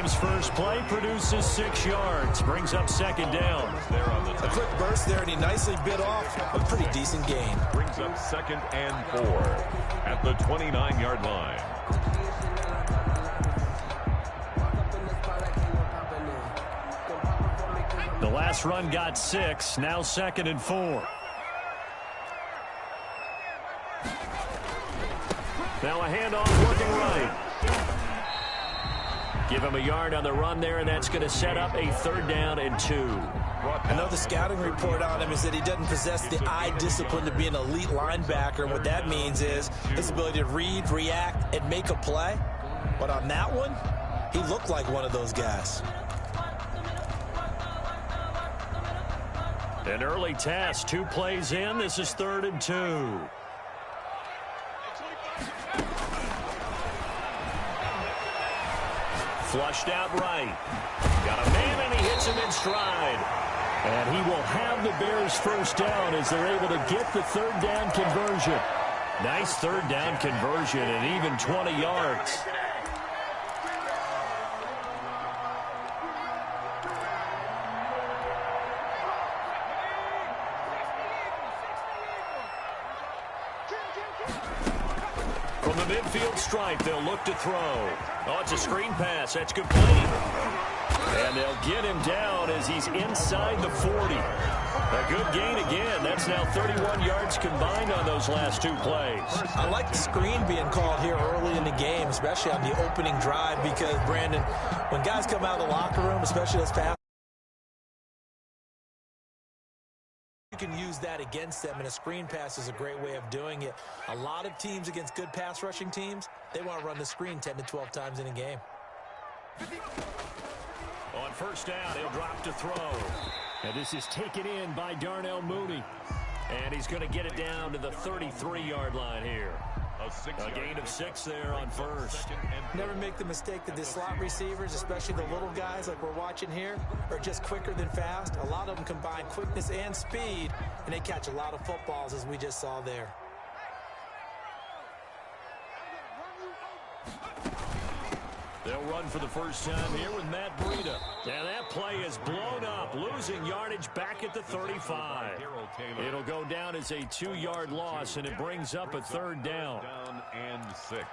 Rams' first play produces 6 yards. Brings up second down. A quick burst there, and he nicely bit off a pretty decent gain. Brings up 2nd and 4 at the 29-yard line. The last run got 6. Now 2nd and 4. Now a handoff working right. Give him a yard on the run there, and that's going to set up a 3rd down and 2. I know the scouting report on him is that he doesn't possess the eye discipline to be an elite linebacker. What that means is his ability to read, react, and make a play. But on that one, he looked like one of those guys. An early test, 2 plays in. This is 3rd and 2. Flushed out right. Got a man, and he hits him in stride. And he will have the Bears first down as they're able to get the 3rd down conversion. Nice 3rd down conversion and even 20 yards. From the midfield stripe, they'll look to throw. Oh, it's a screen pass. That's complete. And they'll get him down as he's inside the 40. A good gain again. That's now 31 yards combined on those last 2 plays. I like the screen being called here early in the game, especially on the opening drive, because, Brandon, when guys come out of the locker room, especially those pass, you can use that against them, and a screen pass is a great way of doing it. A lot of teams against good pass rushing teams, they want to run the screen 10 to 12 times in a game. On first down, he'll drop to throw. And this is taken in by Darnell Mooney. And he's going to get it down to the 33-yard line here. A gain of 6 there on first. Never make the mistake that the slot receivers, especially the little guys like we're watching here, are just quicker than fast. A lot of them combine quickness and speed, and they catch a lot of footballs, as we just saw there. They'll run for the first time here with Matt Breida. And that play is blown up, losing yardage back at the 35. It'll go down as a 2-yard loss, and it brings up a 3rd down. Down and 6.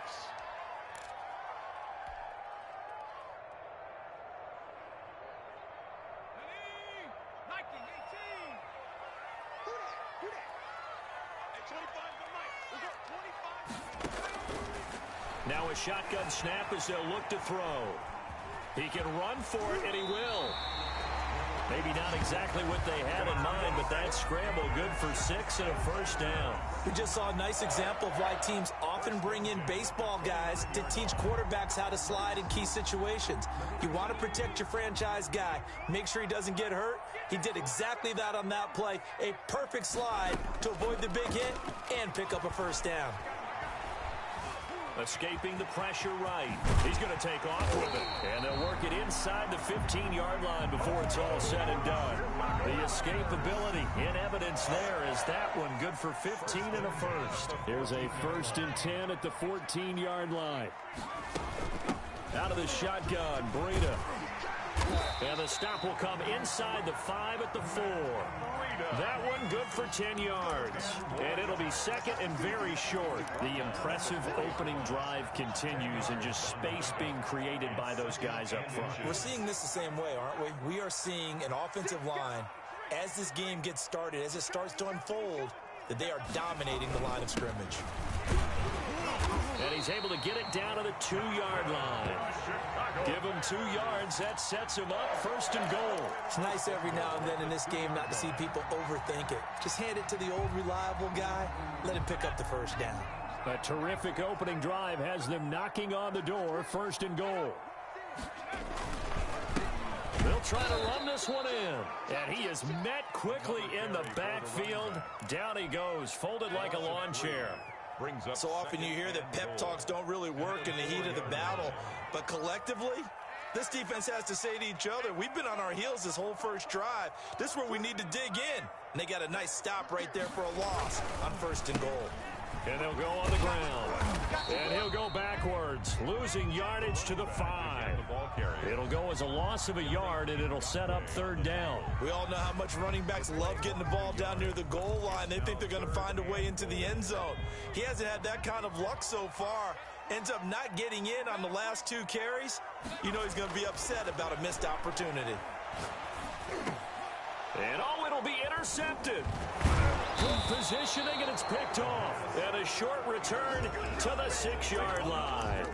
Now a shotgun snap as they'll look to throw. He can run for it, and he will. Maybe not exactly what they had in mind, but that scramble good for 6 and a first down. We just saw a nice example of why teams often bring in baseball guys to teach quarterbacks how to slide in key situations. You want to protect your franchise guy. Make sure he doesn't get hurt. He did exactly that on that play. A perfect slide to avoid the big hit and pick up a first down. Escaping the pressure right. He's going to take off with it. And they'll work it inside the 15-yard line before it's all said and done. The escapability in evidence there is that one good for 15 and a first. Here's a 1st and 10 at the 14-yard line. Out of the shotgun, Breida. And the stop will come inside the 5 at the 4. That one good for 10 yards. And it'll be 2nd and very short. The impressive opening drive continues, and just space being created by those guys up front. We're seeing this the same way, aren't we? We are seeing an offensive line, as this game gets started, as it starts to unfold, that they are dominating the line of scrimmage. And he's able to get it down to the 2-yard line. Give him 2 yards. That sets him up 1st and goal. It's nice every now and then in this game not to see people overthink it. Just hand it to the old reliable guy. Let him pick up the first down. A terrific opening drive has them knocking on the door. 1st and goal. They'll try to run this one in. And he is met quickly in the backfield. Down he goes, folded like a lawn chair. So often you hear that pep talks don't really work in the heat of the battle, but collectively, this defense has to say to each other, we've been on our heels this whole first drive. This is where we need to dig in. And they got a nice stop right there for a loss on 1st and goal. And they'll go on the ground. And he'll go backwards, losing yardage to the 5. It'll go as a loss of a yard, and it'll set up 3rd down. We all know how much running backs love getting the ball down near the goal line. They think they're going to find a way into the end zone. He hasn't had that kind of luck so far. Ends up not getting in on the last 2 carries. You know he's going to be upset about a missed opportunity. And it'll be intercepted. Good positioning, and it's picked off. And a short return to the 6-yard line.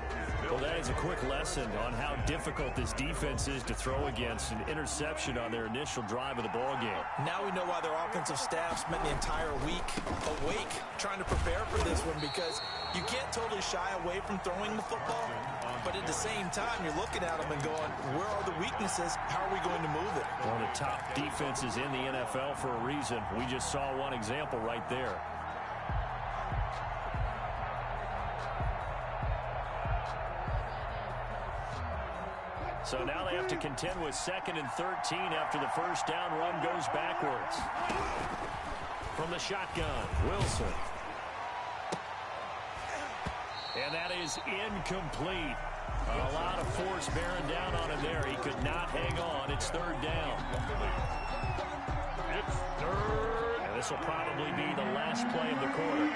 Well, that is a quick lesson on how difficult this defense is to throw against. An interception on their initial drive of the ballgame. Now we know why their offensive staff spent the entire week awake trying to prepare for this one, because you can't totally shy away from throwing the football, but at the same time, you're looking at them and going, where are the weaknesses? How are we going to move it? One of the top defenses in the NFL for a reason. We just saw one example right there. So now they have to contend with 2nd and 13 after the first down run goes backwards. From the shotgun, Wilson. And that is incomplete. A lot of force bearing down on him there. He could not hang on. It's 3rd down. It's 3rd. And this will probably be the last play of the quarter.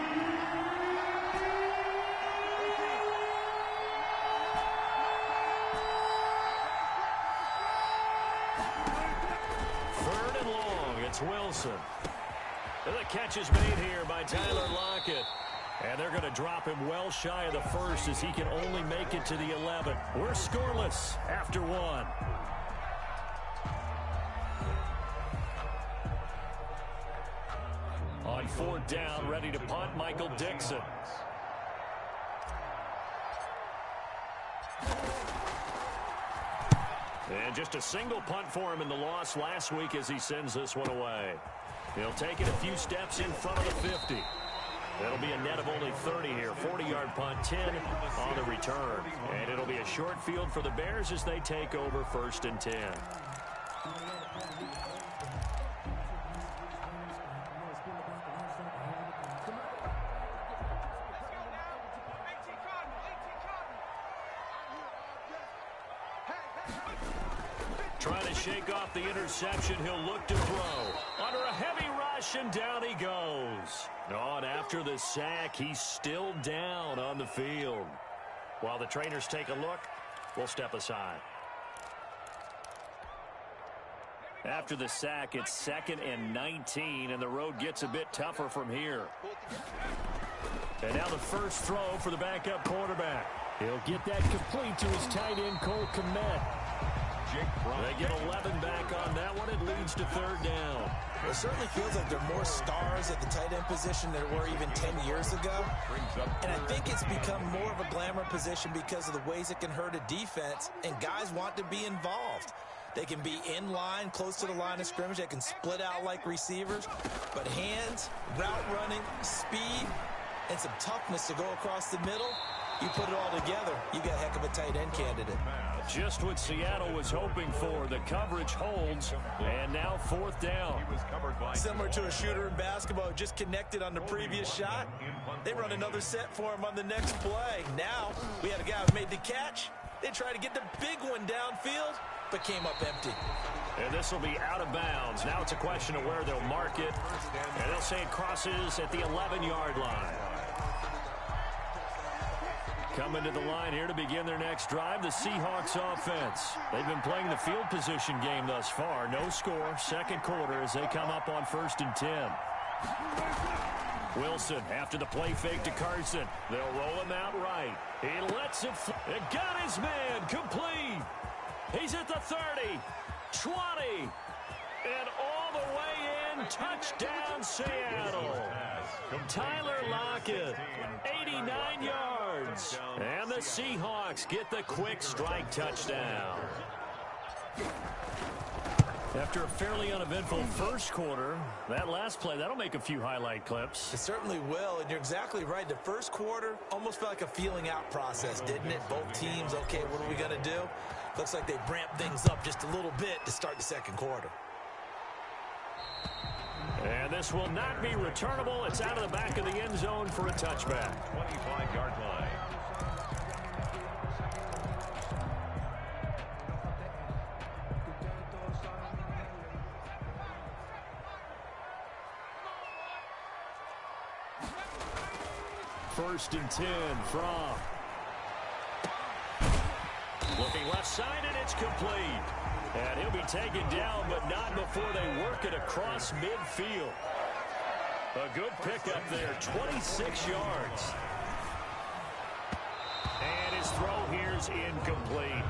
It's Wilson. And the catch is made here by Tyler Lockett. And they're going to drop him well shy of the 1st as he can only make it to the 11. We're scoreless after 1. On 4th down, ready to punt, Michael Dixon. And just a single punt for him in the loss last week as he sends this one away. He'll take it a few steps in front of the 50. That'll be a net of only 30 here. 40-yard punt, 10 on the return. And it'll be a short field for the Bears as they take over 1st and 10. Trying to shake off the interception. He'll look to throw. Under a heavy rush, and down he goes. Oh, and after the sack, he's still down on the field. While the trainers take a look, we'll step aside. After the sack, it's 2nd and 19, and the road gets a bit tougher from here. And now the first throw for the backup quarterback. He'll get that complete to his tight end, Cole Kmet. They get 11 back on that one. It leads to 3rd down. It certainly feels like there are more stars at the tight end position than there were even 10 years ago. And I think it's become more of a glamour position because of the ways it can hurt a defense, and guys want to be involved. They can be in line, close to the line of scrimmage. They can split out like receivers. But hands, route running, speed, and some toughness to go across the middle, you put it all together, you got a heck of a tight end candidate. Just what Seattle was hoping for. The coverage holds, and now 4th down. Similar to a shooter in basketball who just connected on the previous shot. They run another set for him on the next play. Now we had a guy who made the catch. They tried to get the big one downfield, but came up empty. And this will be out of bounds. Now it's a question of where they'll mark it. And they'll say it crosses at the 11-yard line. Coming to the line here to begin their next drive, the Seahawks offense. They've been playing the field position game thus far. No score, 2nd quarter as they come up on 1st and 10. Wilson after the play fake to Carson. They'll roll him out right. He lets it fly. It got his man complete. He's at the 30, 20, and all the way in. Touchdown, Seattle. Tyler Lockett, 89 yards. And the Seahawks get the quick strike touchdown. After a fairly uneventful first quarter, that last play, that'll make a few highlight clips. It certainly will, and you're exactly right. The first quarter almost felt like a feeling out process, didn't it? Both teams, okay, what are we going to do? Looks like they ramped things up just a little bit to start the second quarter. And this pass will not be returnable. It's out of the back of the end zone for a touchback. 25-yard line. First and 10 from. Looking left side, and it's complete. And he'll be taken down, but not before they work it across midfield. A good pickup there, 26 yards. And his throw here's incomplete.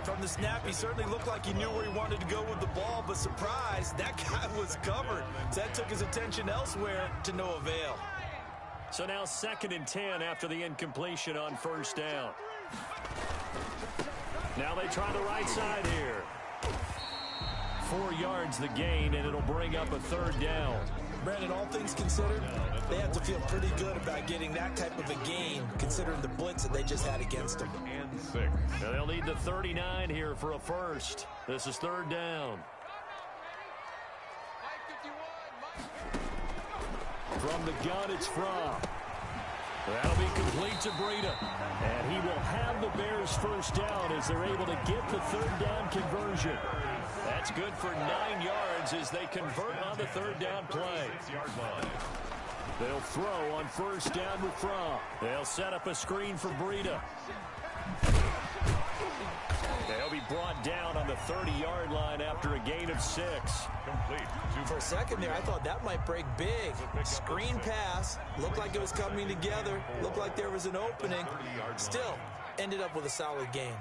From the snap, he certainly looked like he knew where he wanted to go with the ball, but surprise, that guy was covered. So that took his attention elsewhere to no avail. So now 2nd and 10 after the incompletion on first down. Now they try the right side here. 4 yards the gain, and it'll bring up a 3rd down. Brandon, all things considered, they have to feel pretty good about getting that type of a gain, considering the blitz that they just had against them. And 6. Now they'll need the 39 here for a first. This is 3rd down. From the gun, it's from. That'll be complete to Breida. And he will have the Bears first down as they're able to get the 3rd down conversion. That's good for 9 yards as they convert on the 3rd down play. 6-yard line. They'll throw on first down with From. They'll set up a screen for Breida. They'll be brought down on the 30-yard line after a gain of 6. Complete. For a second there, I thought that might break big. Screen pass. Looked like it was coming together. Looked like there was an opening. Still, ended up with a solid gain.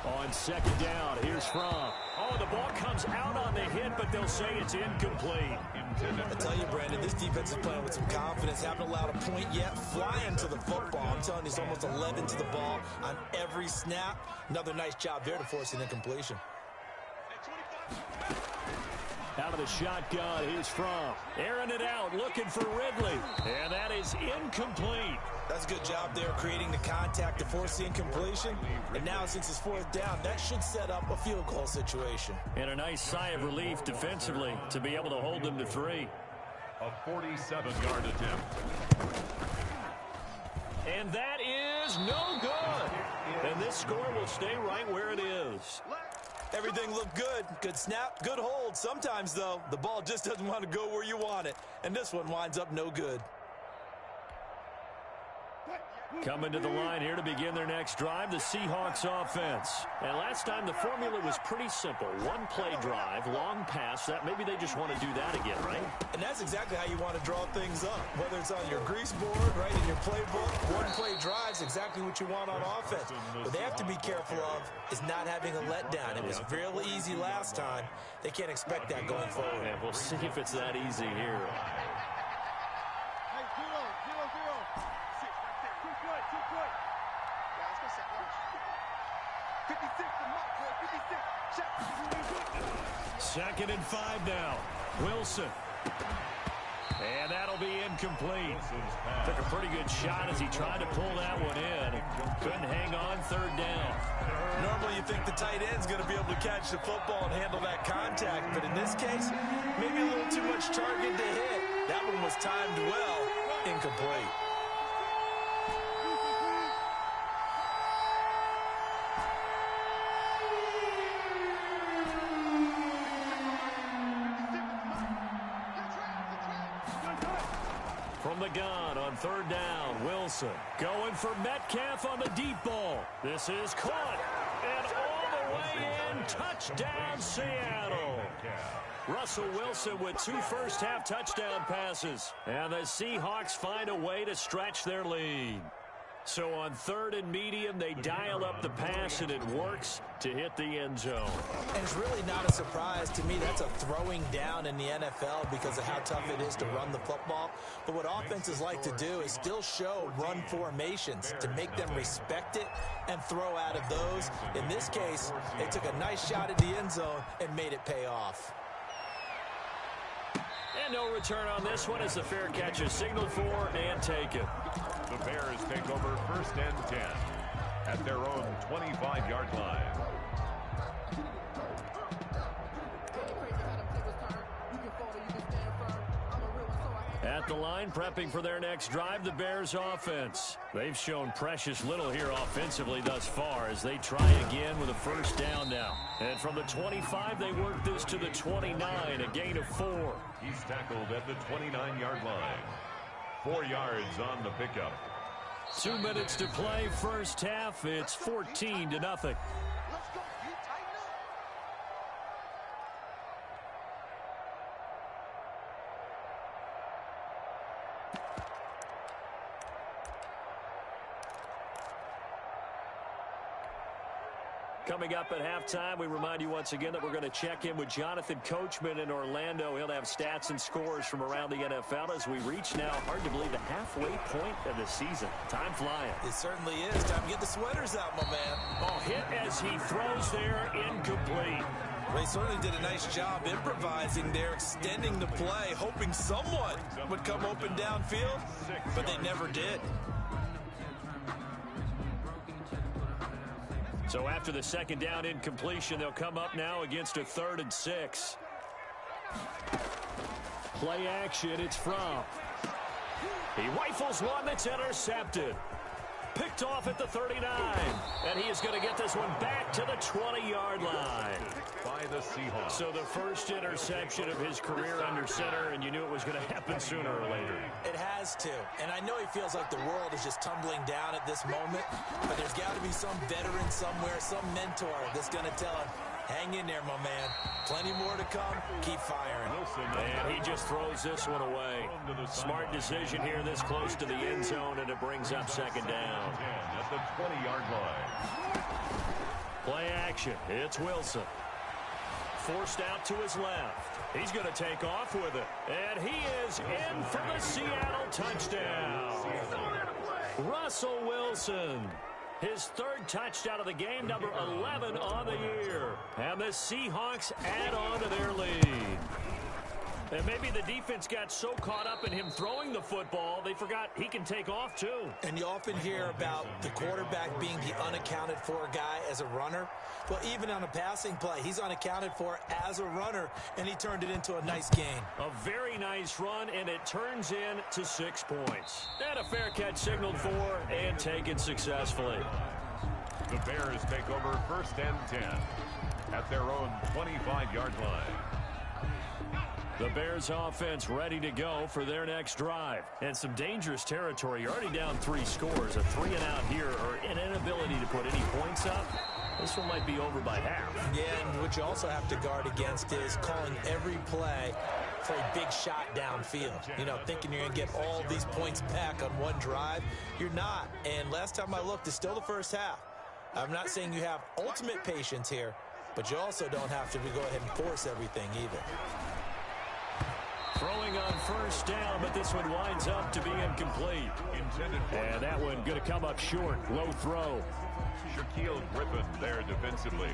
On 2nd down, here's From. Oh, the ball comes out on the hit, but they'll say it's incomplete. I tell you, Brandon, this defense is playing with some confidence. Haven't allowed a point yet. Flying to the football. I'm telling you, it's almost 11 to the ball on every snap. Another nice job there to force an incompletion. Out of the shotgun, here's From. Airing it out, looking for Ridley. And that is incomplete. That's a good job there, creating the contact to force the incompletion. And now, since it's 4th down, that should set up a field goal situation. And a nice sigh of relief defensively to be able to hold them to 3. A 47-yard attempt. And that is no good. And this score will stay right where it is. Everything looked good. Good snap, good hold. Sometimes, though, the ball just doesn't want to go where you want it. And this one winds up no good. Coming to the line here to begin their next drive, the Seahawks offense. And last time the formula was pretty simple. One play drive, long pass. That maybe they just want to do that again, right? And that's exactly how you want to draw things up. Whether it's on your grease board, right, in your playbook, one play drive's exactly what you want on offense. What they have to be careful of is not having a letdown. It was really easy last time. They can't expect that going forward. And we'll see if it's that easy here. Second and 5 now. Wilson. And that'll be incomplete. Took a pretty good shot as he tried to pull that one in. Couldn't hang on 3rd down. Normally you think the tight end's going to be able to catch the football and handle that contact. But in this case, maybe a little too much target to hit. That one was timed well. Incomplete. From the gun on 3rd down, Wilson going for Metcalf on the deep ball. This is caught, and all the way in, touchdown Seattle. Russell Wilson with 2 first-half touchdown passes, and the Seahawks find a way to stretch their lead. So on 3rd and medium, they dial up the pass, and it works to hit the end zone. And it's really not a surprise to me. That's a throwing down in the NFL because of how tough it is to run the football. But what offenses like to do is still show run formations to make them respect it and throw out of those. In this case, they took a nice shot at the end zone and made it pay off. And no return on this one as the fair catch is signaled for and taken. The Bears take over 1st and 10 at their own 25-yard line. At the line, prepping for their next drive, the Bears offense. They've shown precious little here offensively thus far as they try again with a first down now. And from the 25, they work this to the 29, a gain of 4. He's tackled at the 29-yard line. 4 yards on the pickup. 2 minutes to play, first half. It's 14-0. Coming up at halftime, we remind you once again that we're going to check in with Jonathan Coachman in Orlando. He'll have stats and scores from around the NFL as we reach now, hard to believe, the halfway point of the season. Time flying. It certainly is. Time to get the sweaters out, my man. Oh, hit as he throws there, incomplete. They certainly did a nice job improvising there, extending the play, hoping someone would come open downfield, but they never did. So after the second down incompletion, they'll come up now against a 3rd and 6. Play action, it's Fromm. He rifles one that's intercepted. Picked off at the 39. And he is going to get this one back to the 20-yard line. By the Seahawks. So the first interception of his career under center, and you knew it was going to happen sooner or later. It has to. And I know he feels like the world is just tumbling down at this moment, but there's got to be some veteran somewhere, some mentor that's going to tell him, hang in there, my man. Plenty more to come. Keep firing. And he just throws this one away. Smart decision here this close to the end zone, and it brings up second down. At the 20-yard line. Play action. It's Wilson. Forced out to his left. He's going to take off with it. And he is in for the Seattle touchdown. Russell Wilson. His 3rd touchdown of the game, number 11 on the year. And the Seahawks add on to their lead. And maybe the defense got so caught up in him throwing the football, they forgot he can take off too. And you often hear about the quarterback being the unaccounted for guy as a runner. Well, even on a passing play, he's unaccounted for as a runner, and he turned it into a nice gain. A very nice run, and it turns in to 6 points. And a fair catch signaled for and taken successfully. The Bears take over 1st and 10 at their own 25-yard line. The Bears offense ready to go for their next drive. And some dangerous territory. You're already down 3 scores. A 3-and-out here or an inability to put any points up. This one might be over by half. Yeah, and what you also have to guard against is calling every play for a big shot downfield. You know, thinking you're going to get all these points back on one drive. You're not. And last time I looked, it's still the first half. I'm not saying you have ultimate patience here, but you also don't have to go ahead and force everything either. Throwing on first down, but this one winds up to be incomplete. And that one going to come up short. Low throw. Shaquille Griffin there defensively.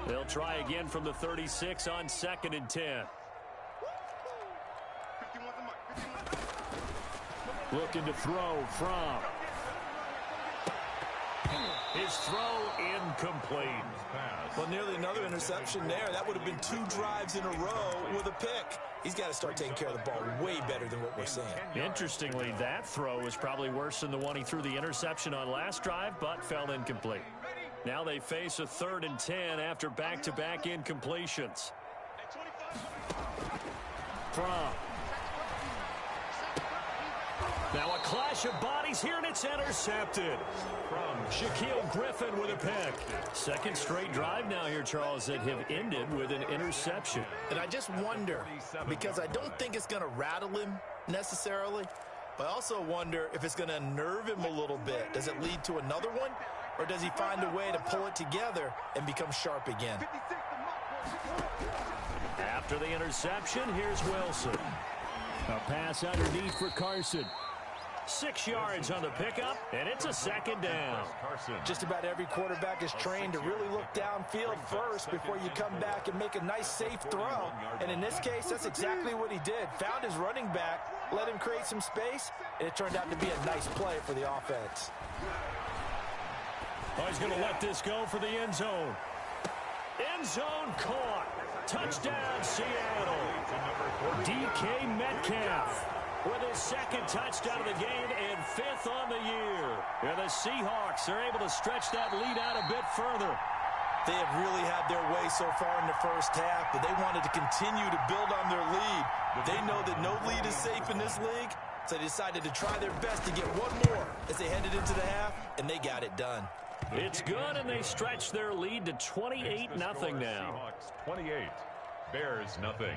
They'll try again from the 36 on 2nd and 10. Looking to throw from. His throw incomplete. Well, nearly another interception there. That would have been 2 drives in a row with a pick. He's got to start taking care of the ball way better than what we're seeing. Interestingly, that throw was probably worse than the one he threw the interception on last drive, but fell incomplete. Now they face a 3rd and 10 after back-to-back incompletions. From. Now a clash of bodies here, and it's intercepted. From Shaquille Griffin with a pick. 2nd straight drive now here, Charles, that have ended with an interception. And I just wonder, because I don't think it's going to rattle him necessarily, but I also wonder if it's going to unnerve him a little bit. Does it lead to another one, or does he find a way to pull it together and become sharp again? After the interception, here's Wilson. A pass underneath for Carson. 6 yards on the pickup, and it's a 2nd down. Just about every quarterback is trained to really look downfield first before you come back and make a nice, safe throw. And in this case, that's exactly what he did. Found his running back, let him create some space, and it turned out to be a nice play for the offense. Oh, he's going to let this go for the end zone. End zone caught. Touchdown, Seattle. DK Metcalf with his second touchdown of the game and 5th on the year. And the Seahawks are able to stretch that lead out a bit further. They have really had their way so far in the first half, but they wanted to continue to build on their lead. They know that no lead is safe in this league, so they decided to try their best to get one more as they headed into the half, and they got it done. It's good, and they stretch their lead to 28-0 now. Seahawks 28, Bears nothing.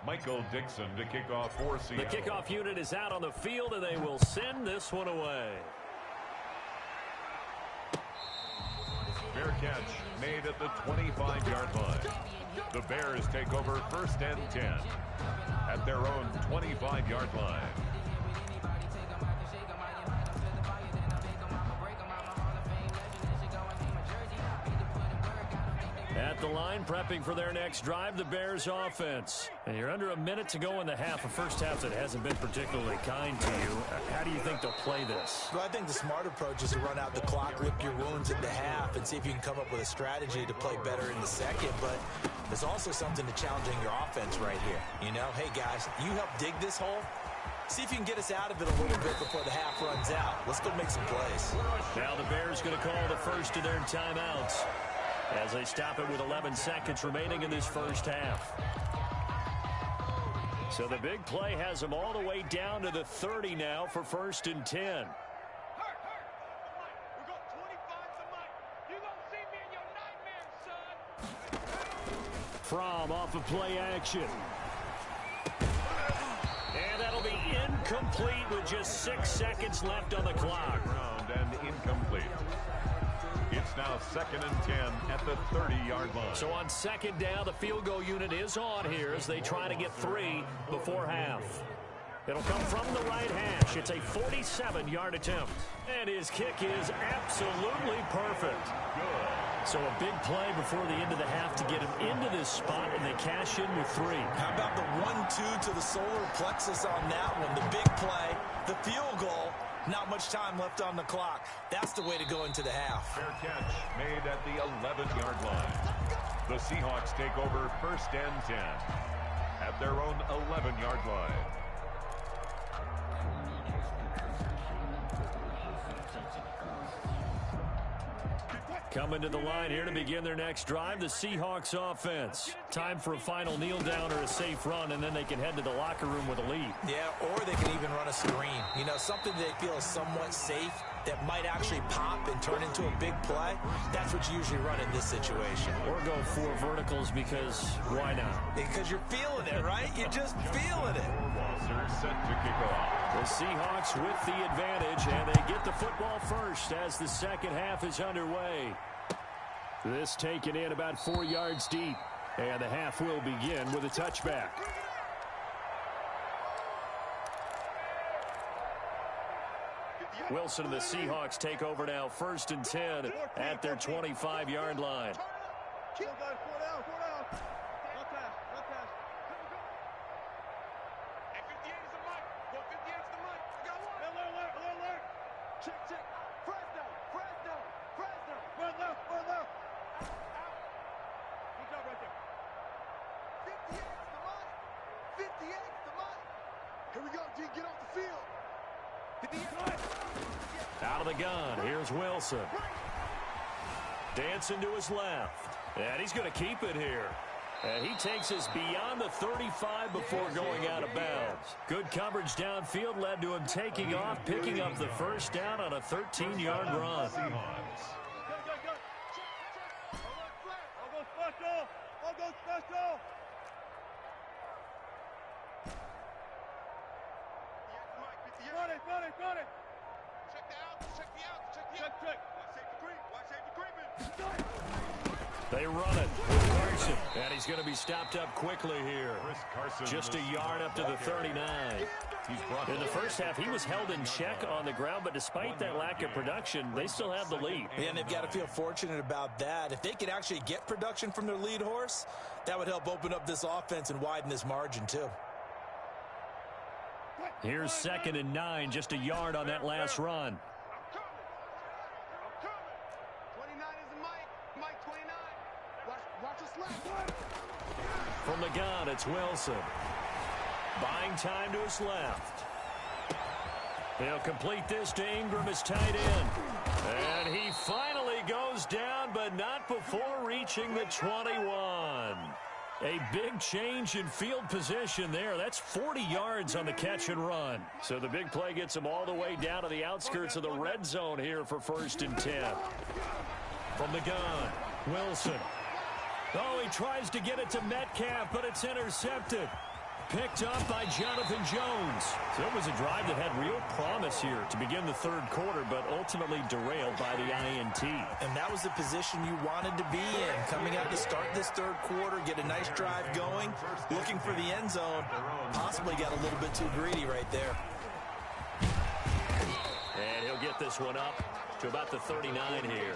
Michael Dixon to kick off for Seattle. The kickoff unit is out on the field, and they will send this one away. Fair catch made at the 25-yard line. The Bears take over 1st and 10 at their own 25-yard line. At the line, prepping for their next drive, the Bears offense. And you're under a minute to go in the half, a first half that hasn't been particularly kind to you. How do you think they'll play this? Well, I think the smart approach is to run out the clock, lick your wounds in the half, and see if you can come up with a strategy to play better in the second. But there's also something to challenging your offense right here. You know, hey, guys, you help dig this hole. See if you can get us out of it a little bit before the half runs out. Let's go make some plays. Now the Bears going to call the first of their timeouts as they stop it with 11 seconds remaining in this first half. So the big play has them all the way down to the 30 now for 1st and 10. From off of play action. And that'll be incomplete with just 6 seconds left on the clock. Round and incomplete. It's now 2nd and 10 at the 30-yard line. So on 2nd down, the field goal unit is on here as they try to get 3 before half. It'll come from the right hash. It's a 47-yard attempt. And his kick is absolutely perfect. Good. So a big play before the end of the half to get him into this spot, and they cash in with 3. How about the 1-2 to the solar plexus on that one? The big play, the field goal. Not much time left on the clock. That's the way to go into the half. Fair catch made at the 11-yard line. The Seahawks take over 1st and 10 at their own 11-yard line. Coming to the line here to begin their next drive, the Seahawks offense. Time for a final kneel down or a safe run, and then they can head to the locker room with a lead. Yeah, or they can even run a screen. You know, something they feel is somewhat safe that might actually pop and turn into a big play. That's what you usually run in this situation. Or go 4 verticals because why not? Because you're feeling it, right? You're just feeling it. Set to kick off. The Seahawks with the advantage, and they get the football first as the second half is underway. This taken in about 4 yards deep, and the half will begin with a touchback. Wilson and the Seahawks take over now, 1st and 10 at their 25-yard line. Out of the gun, here's Wilson. Dancing to his left. And he's going to keep it here. And he takes us beyond the 35 before going out of bounds. Good coverage downfield led to him taking off, picking up the first down on a 13-yard run. They run it with Carson, and he's going to be stopped up quickly here. Just a yard up to the 39. In the first half, he was held in check on the ground, but despite that lack of production, they still have the lead. And they've got to feel fortunate about that. If they could actually get production from their lead horse, that would help open up this offense and widen this margin too. Here's 2nd and 9, just a yard on that last run. From the gun, it's Wilson. Buying time to his left. He'll complete this to Ingram, his tight end. And he finally goes down, but not before reaching the 21. A big change in field position there. That's 40 yards on the catch and run. So the big play gets him all the way down to the outskirts of the red zone here for 1st and 10. From the gun, Wilson. Oh, he tries to get it to Metcalf, but it's intercepted. Picked up by Jonathan Jones. So it was a drive that had real promise here to begin the 3rd quarter, but ultimately derailed by the INT. And that was the position you wanted to be in. Coming out to start this 3rd quarter, get a nice drive going, looking for the end zone. Possibly got a little bit too greedy right there. And he'll get this one up to about the 39 here.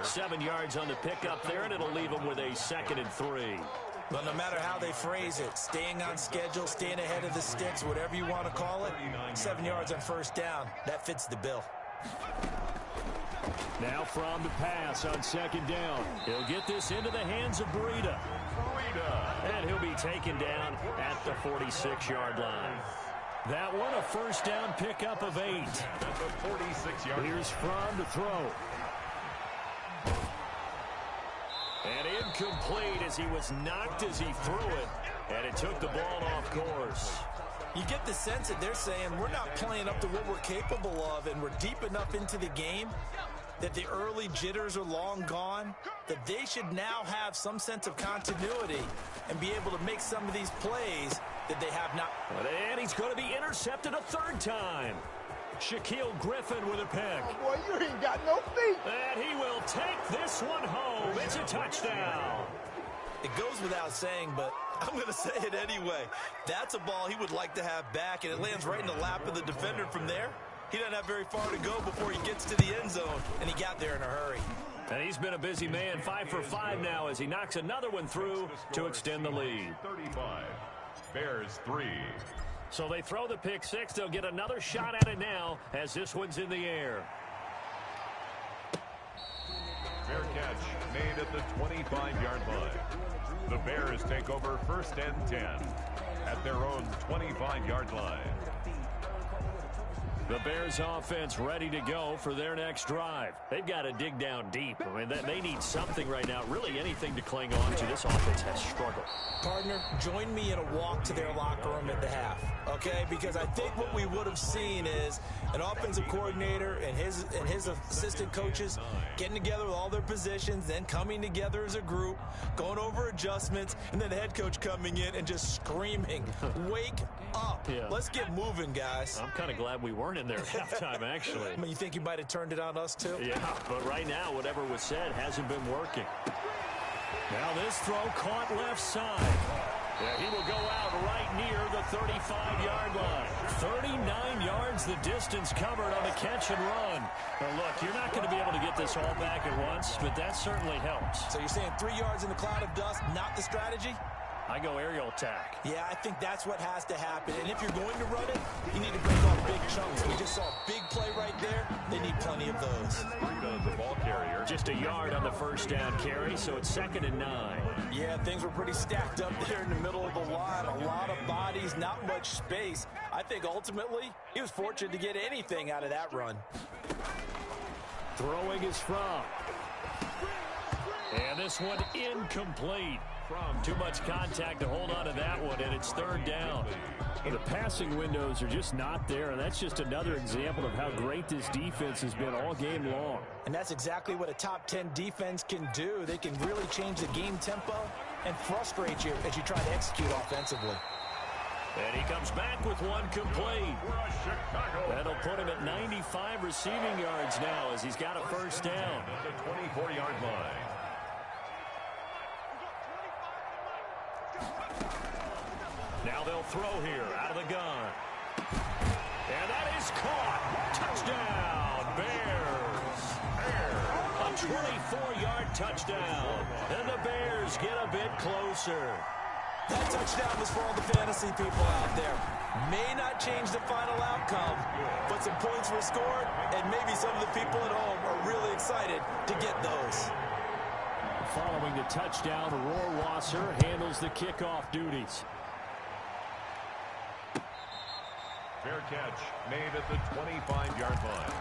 7 yards on the pickup there, and it'll leave him with a 2nd and 3. But no matter how they phrase it, staying on schedule, staying ahead of the sticks, whatever you want to call it, 7 yards on 1st down, that fits the bill. Now from the pass on 2nd down. He'll get this into the hands of Breida. And he'll be taken down at the 46-yard line. That one a 1st down pickup of 8. Here's Fromm to throw. And incomplete as he was knocked as he threw it. And it took the ball off course. You get the sense that they're saying we're not playing up to what we're capable of, and we're deep enough into the game that the early jitters are long gone, that they should now have some sense of continuity and be able to make some of these plays that they have not. And he's going to be intercepted a 3rd time. Shaquille Griffin with a pick. Oh boy, you ain't got no feet. And he will take this one home. It's a touchdown. It goes without saying, but I'm going to say it anyway. That's a ball he would like to have back, and it lands right in the lap of the defender from there. He doesn't have very far to go before he gets to the end zone, and he got there in a hurry. And he's been a busy man, 5 for 5 now as he knocks another one through to extend the lead. 35. Bears 3. So they throw the pick 6. They'll get another shot at it now as this one's in the air. Fair catch made at the 25-yard line. The Bears take over 1st and 10 at their own 25-yard line. The Bears offense ready to go for their next drive. They've got to dig down deep. I mean, they need something right now, really anything to cling on to. This offense has struggled. Partner, join me in a walk to their locker room at the half, okay? Because I think what we would have seen is an offensive coordinator and his assistant coaches getting together with all their positions, then coming together as a group, going over adjustments, and then the head coach coming in and just screaming, wake up. Yeah. Let's get moving, guys. I'm kind of glad we weren't in there at halftime, actually. I mean, you think you might have turned it on us, too? Yeah, but right now, whatever was said hasn't been working. Now this throw caught left side. Yeah, he will go out right near the 35-yard line. 39 yards the distance covered on the catch and run. Now look, you're not going to be able to get this all back at once, but that certainly helps. So you're saying 3 yards in the cloud of dust, not the strategy? I go aerial attack. Yeah, I think that's what has to happen. And if you're going to run it, you need to break off big chunks. We just saw a big play right there. They need plenty of those. The ball carrier. Just a yard on the 1st down carry, so it's 2nd and 9. Yeah, things were pretty stacked up there in the middle of the line. A lot of bodies, not much space. I think ultimately he was fortunate to get anything out of that run. Throwing is Fromm. And this one incomplete. Too much contact to hold on to that one, and it's 3rd down. The passing windows are just not there, and that's just another example of how great this defense has been all game long. And that's exactly what a top 10 defense can do. They can really change the game tempo and frustrate you as you try to execute offensively. And he comes back with one complete. That'll put him at 95 receiving yards now as he's got a 1st down. At the 24-yard line. Now they'll throw here out of the gun. And that is caught. Touchdown, Bears. A 24-yard touchdown. And the Bears get a bit closer. That touchdown was for all the fantasy people out there. May not change the final outcome, but some points were scored, and maybe some of the people at home are really excited to get those. following the touchdown, Rohrwasser handles the kickoff duties. Fair catch made at the 25-yard line.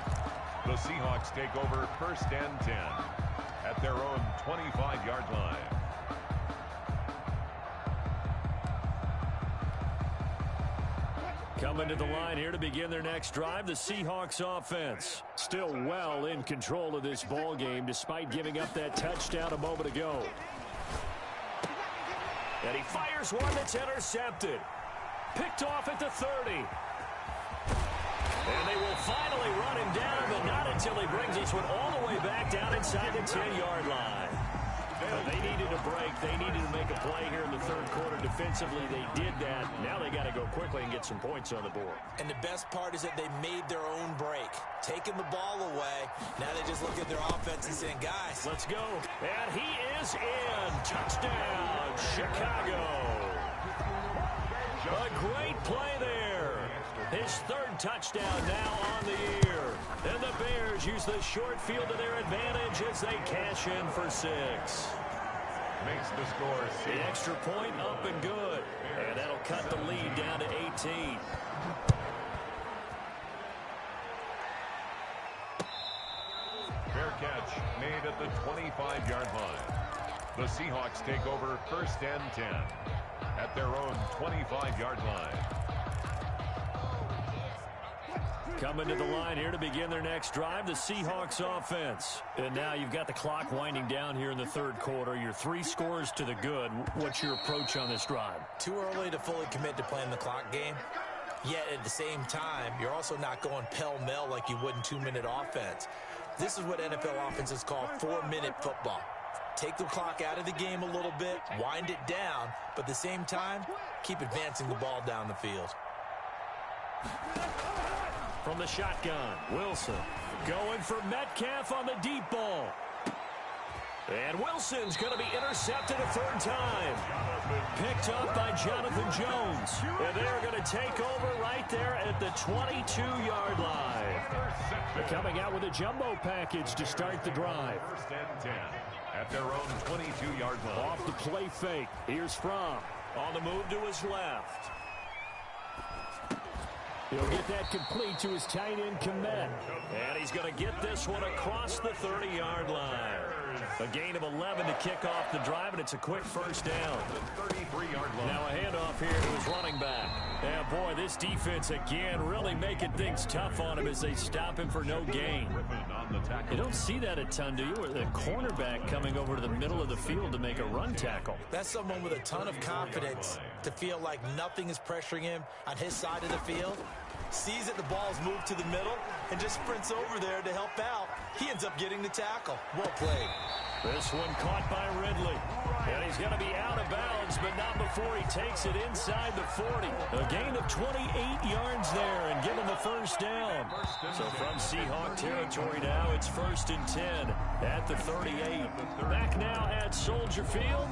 The Seahawks take over 1st and 10 at their own 25-yard line. Coming to the line here to begin their next drive, the Seahawks offense. Still well in control of this ball game despite giving up that touchdown a moment ago. And he fires one that's intercepted. Picked off at the 30. And they will finally run him down, but not until he brings this one all the way back down inside the 10-yard line. They needed a break. They needed to make a play here in the third quarter. Defensively, they did that. Now they got to go quickly and get some points on the board. And the best part is that they made their own break, taking the ball away. Now they just look at their offense and saying, guys, let's go. And he is in. Touchdown, Chicago. A great play there. His third touchdown now on the year. And the Bears use the short field to their advantage as they cash in for 6. Makes the score 6. The extra point up and good. And that'll cut the lead down to 18. Fair catch made at the 25-yard line. The Seahawks take over 1st and 10 at their own 25-yard line. Coming to the line here to begin their next drive, the Seahawks offense. And now you've got the clock winding down here in the third quarter. Your 3 scores to the good. What's your approach on this drive? Too early to fully commit to playing the clock game. Yet at the same time, you're also not going pell-mell like you would in 2-minute offense. This is what NFL offenses call 4-minute football. Take the clock out of the game a little bit, wind it down, but at the same time, keep advancing the ball down the field. From the shotgun, Wilson going for Metcalf on the deep ball. And Wilson's going to be intercepted a third time. Picked up by Jonathan Jones. And they're going to take over right there at the 22-yard line. Coming out with a jumbo package to start the drive. 1st and 10 at their own 22-yard line. Off the play fake. Here's Fromm on the move to his left. He'll get that complete to his tight end, Komet. And he's going to get this one across the 30-yard line. A gain of 11 to kick off the drive, and it's a quick first down. The 33-yard line. Now a handoff here to his running back. And boy, this defense again really making things tough on him as they stop him for no gain. You don't see that a ton, do you? Or the cornerback coming over to the middle of the field to make a run tackle. That's someone with a ton of confidence to feel like nothing is pressuring him on his side of the field. Sees that the ball's moved to the middle and just sprints over there to help out. He ends up getting the tackle. Well played. This one caught by Ridley. And he's going to be out of bounds, but not before he takes it inside the 40. A gain of 28 yards there and give him a first down. So from Seahawk territory now, it's 1st and 10 at the 38. Back now at Soldier Field.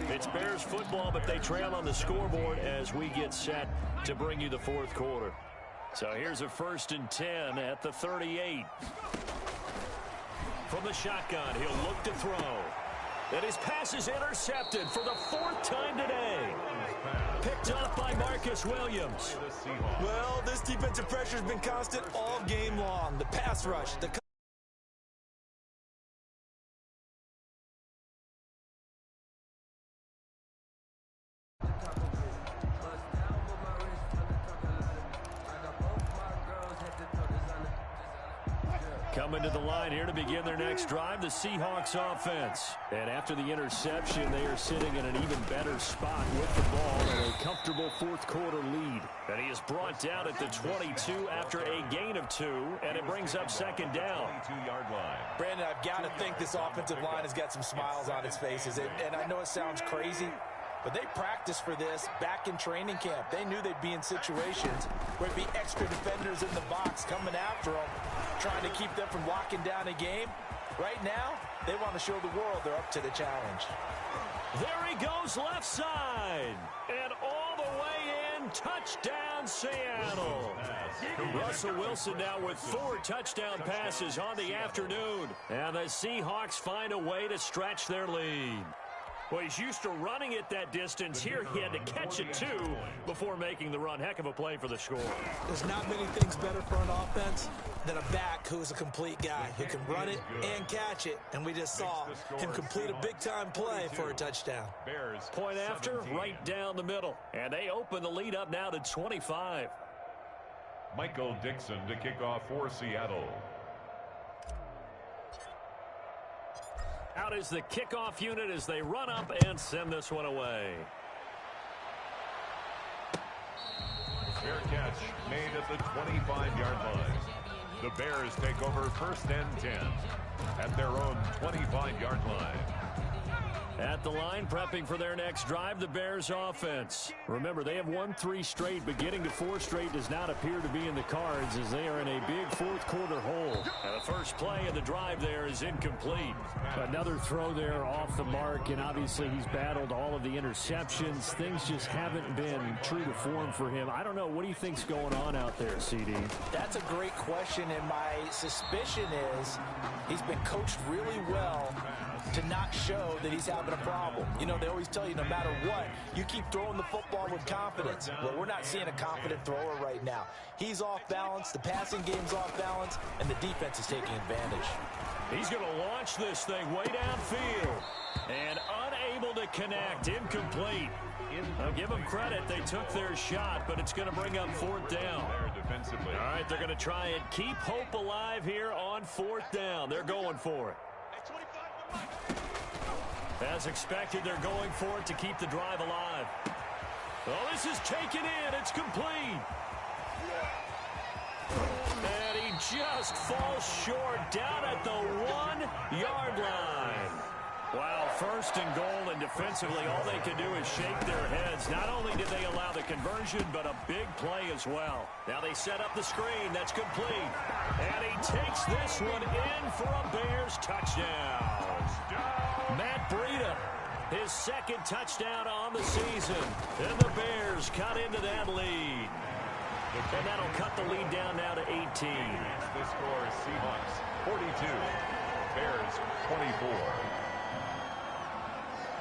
It's Bears football, but they trail on the scoreboard as we get set to bring you the fourth quarter. So here's a 1st and 10 at the 38. From the shotgun, he'll look to throw. And his pass is intercepted for the 4th time today. Picked up by Marcus Williams. Well, this defensive pressure has been constant all game long. The pass rush, the Coming to the line here to begin their next drive, the Seahawks offense. And after the interception, they are sitting in an even better spot with the ball and a comfortable fourth quarter lead. And he is brought down at the 22 after a gain of 2, and it brings up 2nd down. 22-yard line. Brandon, I've got to think this offensive line has got some smiles on its faces. And I know it sounds crazy, but they practiced for this back in training camp. They knew they'd be in situations where it'd be extra defenders in the box coming after them, trying to keep them from locking down a game. Right now, they want to show the world they're up to the challenge. There he goes left side. And all the way in touchdown, Seattle. Russell Wilson now with 4 touchdown passes on the afternoon. And the Seahawks find a way to stretch their lead. Well, he's used to running it that distance. Here he had to catch it, too, before making the run. Heck of a play for the score. There's not many things better for an offense than a back who is a complete guy who can run it and catch it. And we just saw him complete a big-time play for a touchdown. Point after, right down the middle. And they open the lead up now to 25. Michael Dixon to kick off for Seattle. Out is the kickoff unit as they run up and send this one away. Fair catch made at the 25-yard line. The Bears take over 1st and 10 at their own 25-yard line. At the line, prepping for their next drive, the Bears offense. Remember, they have won 3 straight, but getting to 4 straight does not appear to be in the cards as they are in a big fourth-quarter hole. And the first play of the drive there is incomplete. Another throw there off the mark, and obviously he's battled all of the interceptions. Things just haven't been true to form for him. I don't know. What do you think's going on out there, CD? That's a great question, and my suspicion is he's been coached really well to not show that he's having a problem. You know, they always tell you no matter what, you keep throwing the football with confidence. Well, we're not seeing a confident thrower right now. He's off balance, the passing game's off balance, and the defense is taking advantage. He's going to launch this thing way downfield. And unable to connect, incomplete. I'll give them credit, they took their shot, but it's going to bring up 4th down. All right, they're going to try and keep hope alive here on 4th down. They're going for it. As expected, they're going for it to keep the drive alive. Oh, this is taken in. It's complete. And he just falls short down at the 1-yard line. Wow, 1st and goal, and defensively, all they can do is shake their heads. Not only did they allow the conversion, but a big play as well. Now they set up the screen. That's complete. And he takes this one in for a Bears touchdown. Matt Breida, his 2nd touchdown on the season. And the Bears cut into that lead. And that'll cut the lead down now to 18. The score is Seahawks 42, Bears 24.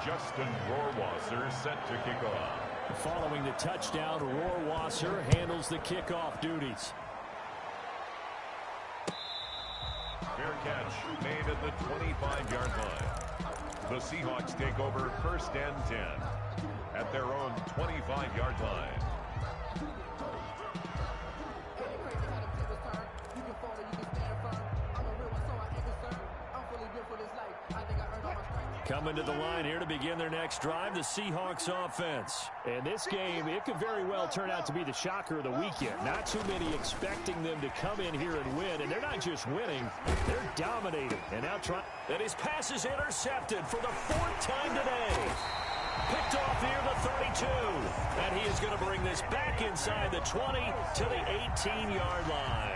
Justin Rohrwasser set to kick off. Following the touchdown, Rohrwasser handles the kickoff duties. Fair catch made at the 25-yard line. The Seahawks take over 1st and 10 at their own 25-yard line. Coming to the line here to begin their next drive, the Seahawks offense. And this game, it could very well turn out to be the shocker of the weekend. Not too many expecting them to come in here and win. And they're not just winning, they're dominating. And now and his pass is intercepted for the 4th time today. Picked off near the 32. And he is going to bring this back inside the 20 to the 18-yard line.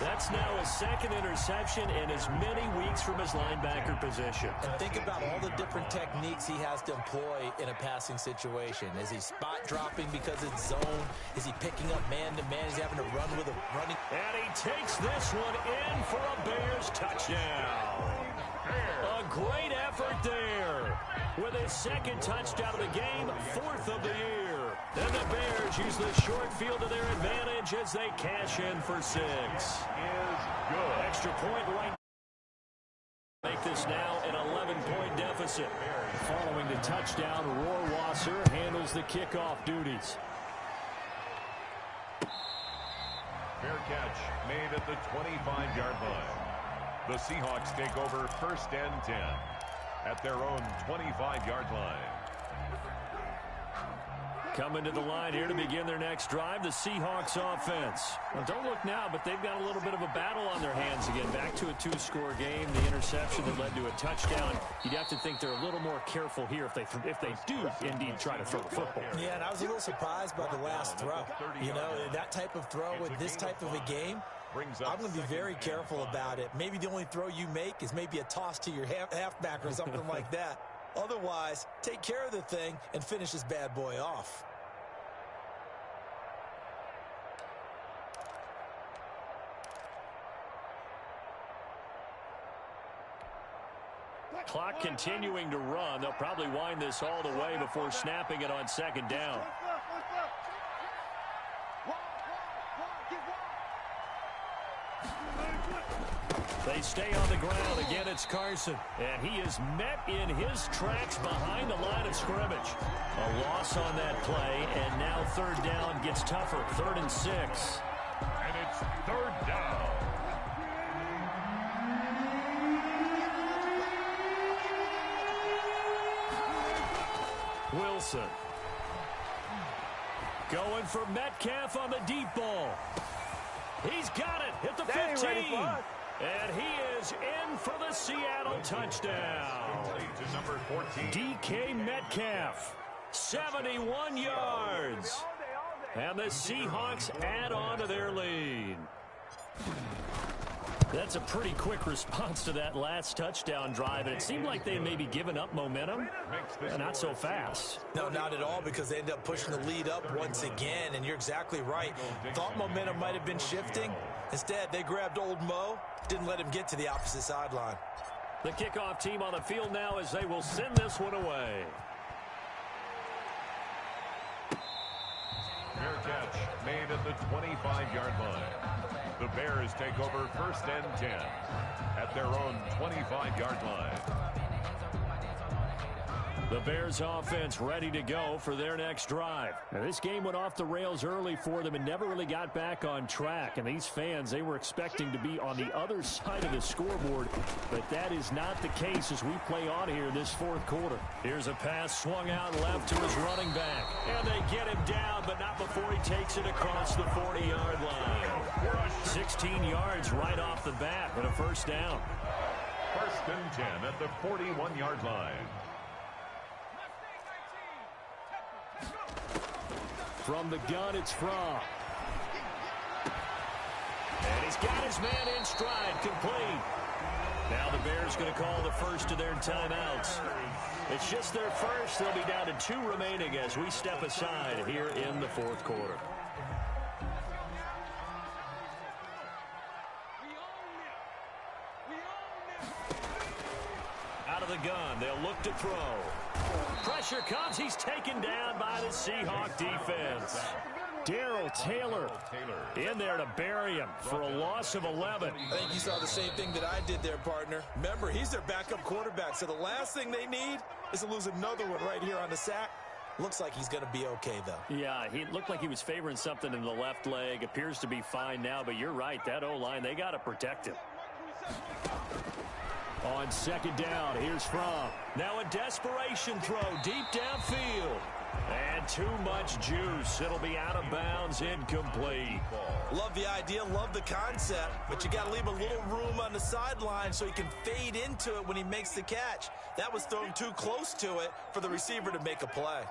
That's now his 2nd interception in as many weeks from his linebacker position. And think about all the different techniques he has to employ in a passing situation. Is he spot dropping because it's zone? Is he picking up man-to-man? Is he having to run with a running? And he takes this one in for a Bears touchdown. A great effort there. With his 2nd touchdown of the game, 4th of the year. And the Bears use the short field to their advantage as they cash in for 6. Good. Extra point right. Make this now an 11-point deficit. Following the touchdown, Rohrwasser handles the kickoff duties. Fair catch made at the 25-yard line. The Seahawks take over 1st and 10 at their own 25-yard line. Coming to the line here to begin their next drive, the Seahawks offense. Well, don't look now, but they've got a little bit of a battle on their hands again. Back to a 2-score game, the interception that led to a touchdown. You'd have to think they're a little more careful here if they do indeed try to throw the football. Yeah, and I was a little surprised by the last throw. You know, that type of throw with this type of a game, I'm going to be very careful about it. Maybe the only throw you make is maybe a toss to your halfback or something like that. Otherwise, take care of the thing and finish this bad boy off. Clock continuing to run. They'll probably wind this all the way before snapping it on second down. They stay on the ground. Again, it's Carson. And he is met in his tracks behind the line of scrimmage. A loss on that play, and now third down gets tougher. 3rd and 6. And it's 3rd down. Wilson. Going for Metcalf on the deep ball. He's got it at the 15. And he is in for the Seattle touchdown. To number 14. DK Metcalf, 71 yards. And the Seahawks add on to their lead. That's a pretty quick response to that last touchdown drive, and it seemed like they may be giving up momentum. Not so fast. No, not at all, because they end up pushing the lead up once again, and you're exactly right. Thought momentum might have been shifting. Instead, they grabbed old Mo, didn't let him get to the opposite sideline. The kickoff team on the field now as they will send this one away. Fair catch made at the 25-yard line. The Bears take over 1st and 10 at their own 25-yard line. The Bears offense ready to go for their next drive. Now, this game went off the rails early for them and never really got back on track. And these fans, they were expecting to be on the other side of the scoreboard. But that is not the case as we play on here in this 4th quarter. Here's a pass swung out left to his running back. And they get him down, but not before he takes it across the 40-yard line. 16 yards right off the bat and a 1st down. 1st and 10 at the 41-yard line. From the gun, it's Fromm. And he's got his man in stride, complete. Now the Bears going to call the first of their timeouts. It's just their first. They'll be down to 2 remaining as we step aside here in the 4th quarter. Out of the gun, they'll look to throw. Pressure comes. He's taken down by the Seahawk defense. Darrell Taylor in there to bury him for a loss of 11. I think you saw the same thing that I did there, partner. Remember, he's their backup quarterback, so the last thing they need is to lose another one right here on the sack. Looks like he's going to be okay, though. Yeah, he looked like he was favoring something in the left leg. Appears to be fine now, but you're right. That O-line, they got to protect him. On 2nd down, here's Fromm. Now a desperation throw deep downfield. And too much juice. It'll be out of bounds, incomplete. Love the idea, love the concept, but you got to leave a little room on the sideline so he can fade into it when he makes the catch. That was thrown too close to it for the receiver to make a play.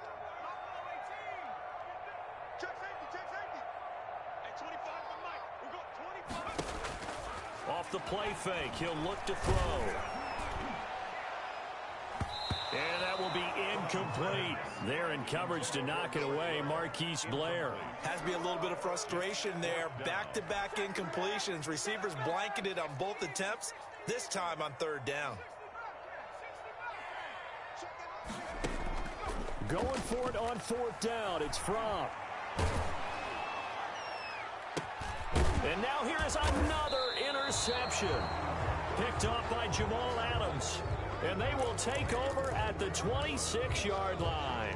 Off the play fake, he'll look to throw. And that will be incomplete. They're in coverage to knock it away. Marquise Blair. Has to be a little bit of frustration there. Back-to-back incompletions. Receivers blanketed on both attempts, this time on 3rd down. Going for it on 4th down. It's Fromm. And now here is another interception. Picked off by Jamal Adams. And they will take over at the 26-yard line.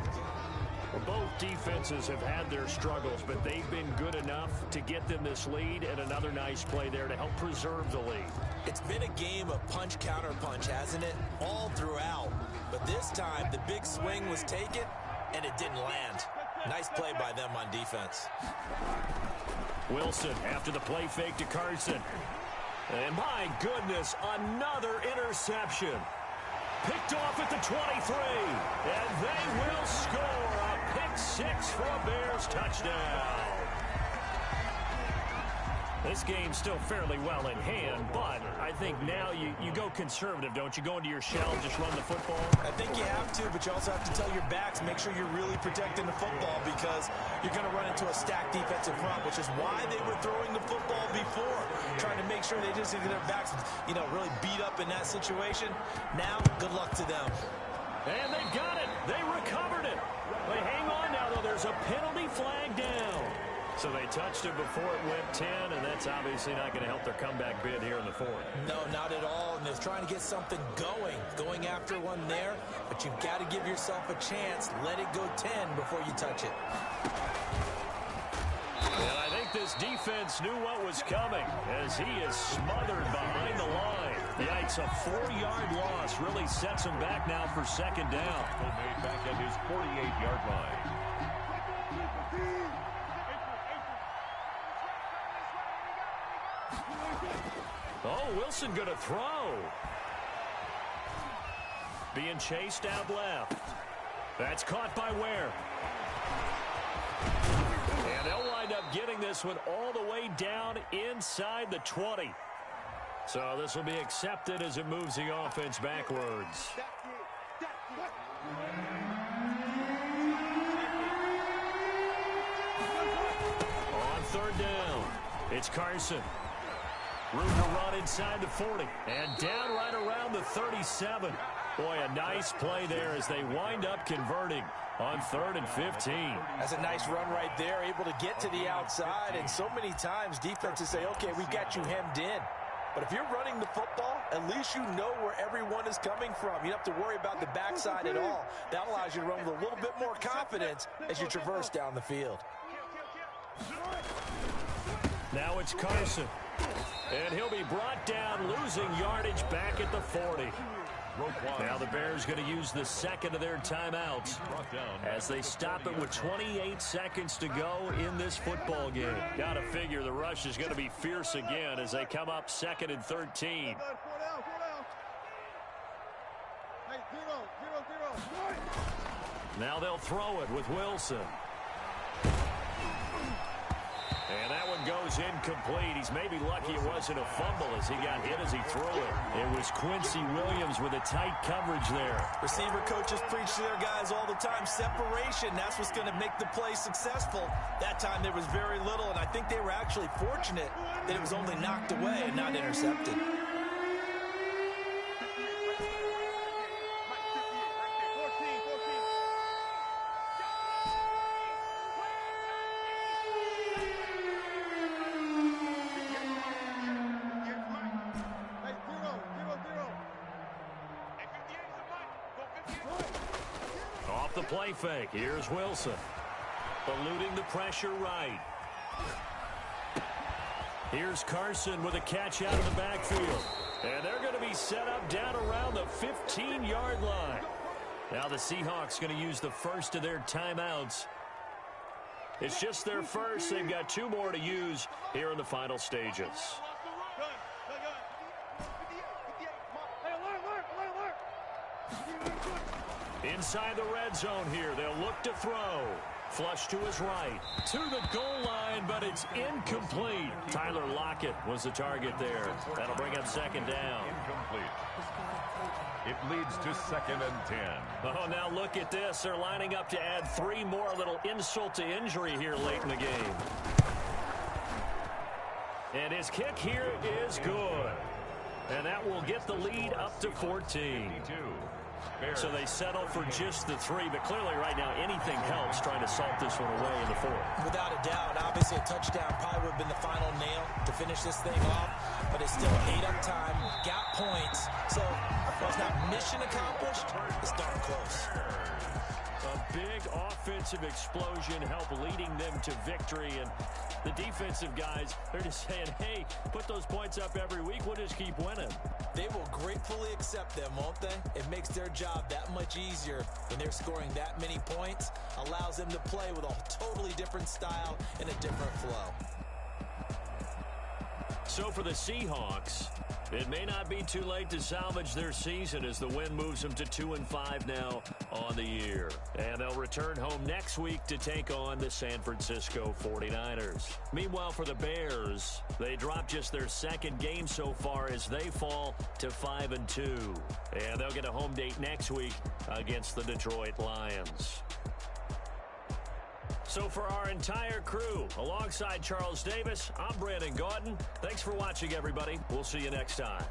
Well, both defenses have had their struggles, but they've been good enough to get them this lead, and another nice play there to help preserve the lead. It's been a game of punch-counter-punch, hasn't it? All throughout. But this time, the big swing was taken, and it didn't land. Nice play by them on defense. Wilson after the play fake to Carson. And my goodness, another interception. Picked off at the 23. And they will score a pick 6 for a Bears touchdown. This game's still fairly well in hand, but I think now you go conservative, don't you? Go into your shell and just run the football? I think you have to, but you also have to tell your backs, make sure you're really protecting the football because you're going to run into a stacked defensive front, which is why they were throwing the football before, trying to make sure they just get their backs, really beat up in that situation. Now, good luck to them. And they've got it. They recovered it. They hang on now, though. There's a penalty flag down. So they touched it before it went 10, and that's obviously not going to help their comeback bid here in the fourth. No, not at all, and they're trying to get something going after one there, but you've got to give yourself a chance. Let it go 10 before you touch it. And I think this defense knew what was coming as he is smothered behind the line. Yikes, a 4-yard loss really sets him back now for second down. Made back at his 48-yard line. Oh, Wilson going to throw. Being chased out left. That's caught by Ware. And they'll wind up getting this one all the way down inside the 20. So this will be accepted as it moves the offense backwards. On third down, it's Carson. Room to run inside the 40. And down right around the 37. Boy, a nice play there as they wind up converting on 3rd and 15. That's a nice run right there, able to get to the outside. And so many times defenses say, okay, we've got you hemmed in. But if you're running the football, at least you know where everyone is coming from. You don't have to worry about the backside at all. That allows you to run with a little bit more confidence as you traverse down the field. Now it's Carson. And he'll be brought down, losing yardage back at the 40. Now the Bears going to use the second of their timeouts as they stop it with 28 seconds to go in this football game. Got to figure the rush is going to be fierce again as they come up 2nd and 13. Now they'll throw it with Wilson. And that one goes incomplete. He's maybe lucky it wasn't a fumble as he got hit as he threw it. It was Quincy Williams with a tight coverage there. Receiver coaches preach to their guys all the time. Separation, that's what's going to make the play successful. That time there was very little, and I think they were actually fortunate that it was only knocked away and not intercepted. The play fake. Here's Wilson. Eluding the pressure right. Here's Carson with a catch out of the backfield. And they're going to be set up down around the 15-yard line. Now the Seahawks going to use the first of their timeouts. It's just their first. They've got 2 more to use here in the final stages. Inside the red zone here. They'll look to throw. Flush to his right. To the goal line, but it's incomplete. Tyler Lockett was the target there. That'll bring up 2nd down. Incomplete. It leads to 2nd and 10. Oh, now look at this. They're lining up to add 3 more. A little insult to injury here late in the game. And his kick here is good. And that will get the lead up to 14. So they settle for just the 3, but clearly right now anything helps trying to salt this one away in the 4th. Without a doubt, obviously a touchdown probably would have been the final nail to finish this thing off, but it's still 8 up time, got points, so while it's not mission accomplished, it's darn close. A big offensive explosion helped leading them to victory, and the defensive guys, they're just saying, hey, put those points up every week, we'll just keep winning. They will gratefully accept them, won't they? It makes their job that much easier when they're scoring that many points, allows them to play with a totally different style and a different flow. So for the Seahawks, it may not be too late to salvage their season as the win moves them to 2-5 now on the year. And they'll return home next week to take on the San Francisco 49ers. Meanwhile, for the Bears, they dropped just their second game so far as they fall to 5-2. And they'll get a home date next week against the Detroit Lions. So for our entire crew, alongside Charles Davis, I'm Brandon Gaudin. Thanks for watching, everybody. We'll see you next time.